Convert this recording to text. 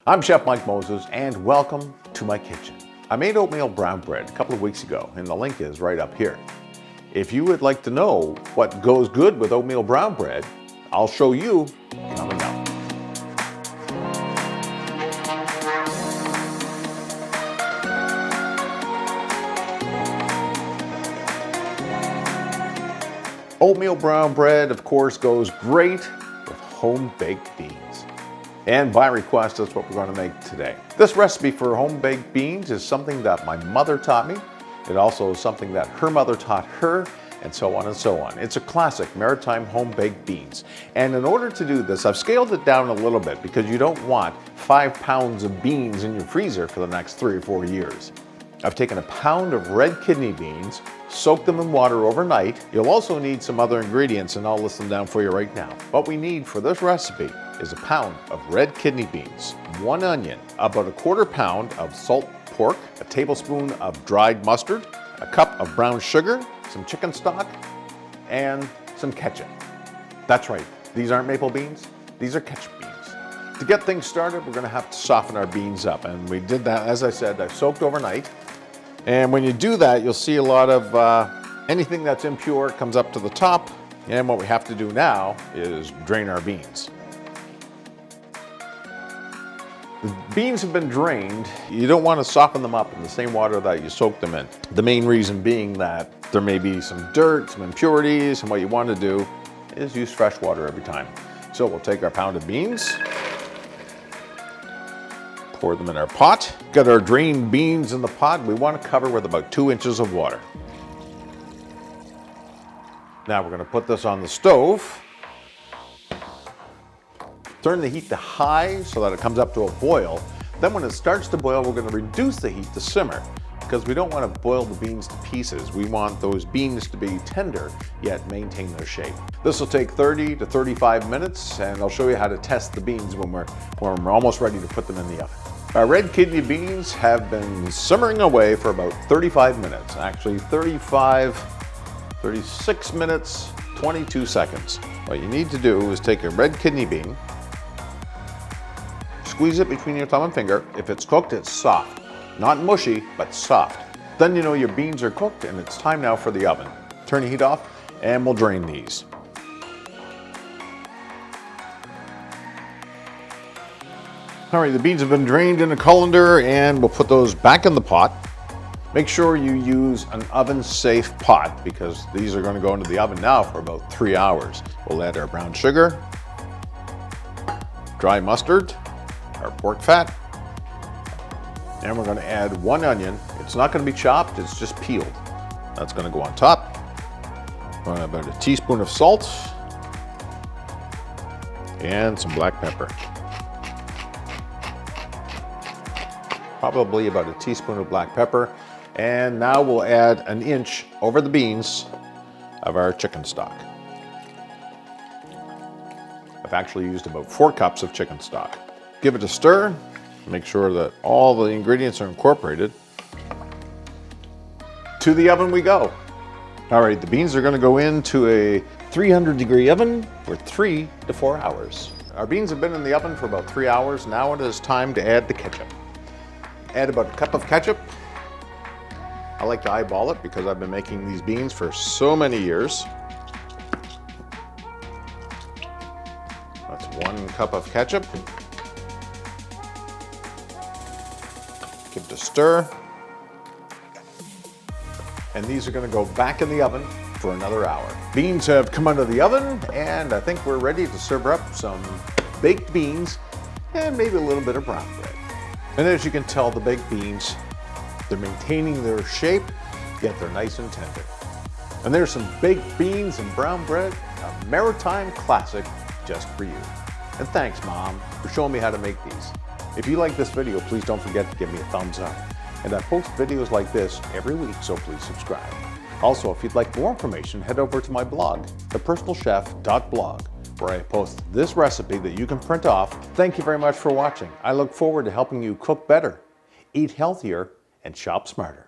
I'm Chef Mike Moses, and welcome to my kitchen. I made oatmeal brown bread a couple of weeks ago, and the link is right up here. If you would like to know what goes good with oatmeal brown bread, I'll show you coming up. Oatmeal brown bread, of course, goes great with home-baked beans. And by request, that's what we're going to make today. This recipe for home-baked beans is something that my mother taught me. It also is something that her mother taught her, and so on and so on. It's a classic Maritime Home Baked Beans. And in order to do this, I've scaled it down a little bit because you don't want 5 pounds of beans in your freezer for the next 3 or 4 years. I've taken a pound of red kidney beans, soaked them in water overnight. You'll also need some other ingredients, and I'll list them down for you right now. What we need for this recipe is a pound of red kidney beans, 1 onion, about a 1/4 pound of salt pork, a tablespoon of dried mustard, a cup of brown sugar, some chicken stock, and some ketchup. That's right, these aren't maple beans, these are ketchup beans. To get things started, we're gonna have to soften our beans up, and we did that, as I said, I've soaked overnight. And when you do that, you'll see a lot of anything that's impure comes up to the top. And what we have to do now is drain our beans. The beans have been drained. You don't want to soften them up in the same water that you soaked them in. The main reason being that there may be some dirt, some impurities, and what you want to do is use fresh water every time. So we'll take our pound of beans, pour them in our pot. Got our drained beans in the pot. We want to cover with about 2 inches of water. Now we're going to put this on the stove. Turn the heat to high so that it comes up to a boil. Then when it starts to boil, we're going to reduce the heat to simmer because we don't want to boil the beans to pieces. We want those beans to be tender, yet maintain their shape. This will take 30 to 35 minutes, and I'll show you how to test the beans when we're almost ready to put them in the oven. Our red kidney beans have been simmering away for about 35 minutes. Actually 36 minutes, 22 seconds. What you need to do is take a red kidney bean, squeeze it between your thumb and finger. If it's cooked, it's soft. Not mushy, but soft. Then you know your beans are cooked, and it's time now for the oven. Turn the heat off, and we'll drain these. All right, the beans have been drained in a colander, and we'll put those back in the pot. Make sure you use an oven-safe pot because these are going to go into the oven now for about 3 hours. We'll add our brown sugar, dry mustard, our pork fat, and we're going to add 1 onion. It's not going to be chopped, it's just peeled. That's going to go on top. About a teaspoon of salt and some black pepper. Probably about a teaspoon of black pepper. And now we'll add 1 inch over the beans of our chicken stock. I've actually used about 4 cups of chicken stock. Give it a stir, make sure that all the ingredients are incorporated. To the oven we go. All right, the beans are gonna go into a 300-degree oven for 3 to 4 hours. Our beans have been in the oven for about 3 hours. Now it is time to add the ketchup. Add about a cup of ketchup. I like to eyeball it because I've been making these beans for so many years. That's 1 cup of ketchup. Give it a stir. And these are going to go back in the oven for another hour. Beans have come out of the oven, and I think we're ready to serve up some baked beans and maybe a little bit of brown bread. And as you can tell, the baked beans, they're maintaining their shape, yet they're nice and tender. And there's some baked beans and brown bread, a maritime classic just for you. And thanks, Mom, for showing me how to make these. If you like this video, please don't forget to give me a thumbs up. And I post videos like this every week, so please subscribe. Also, if you'd like more information, head over to my blog, thepersonalchef.blog, where I post this recipe that you can print off. Thank you very much for watching. I look forward to helping you cook better, eat healthier, and shop smarter.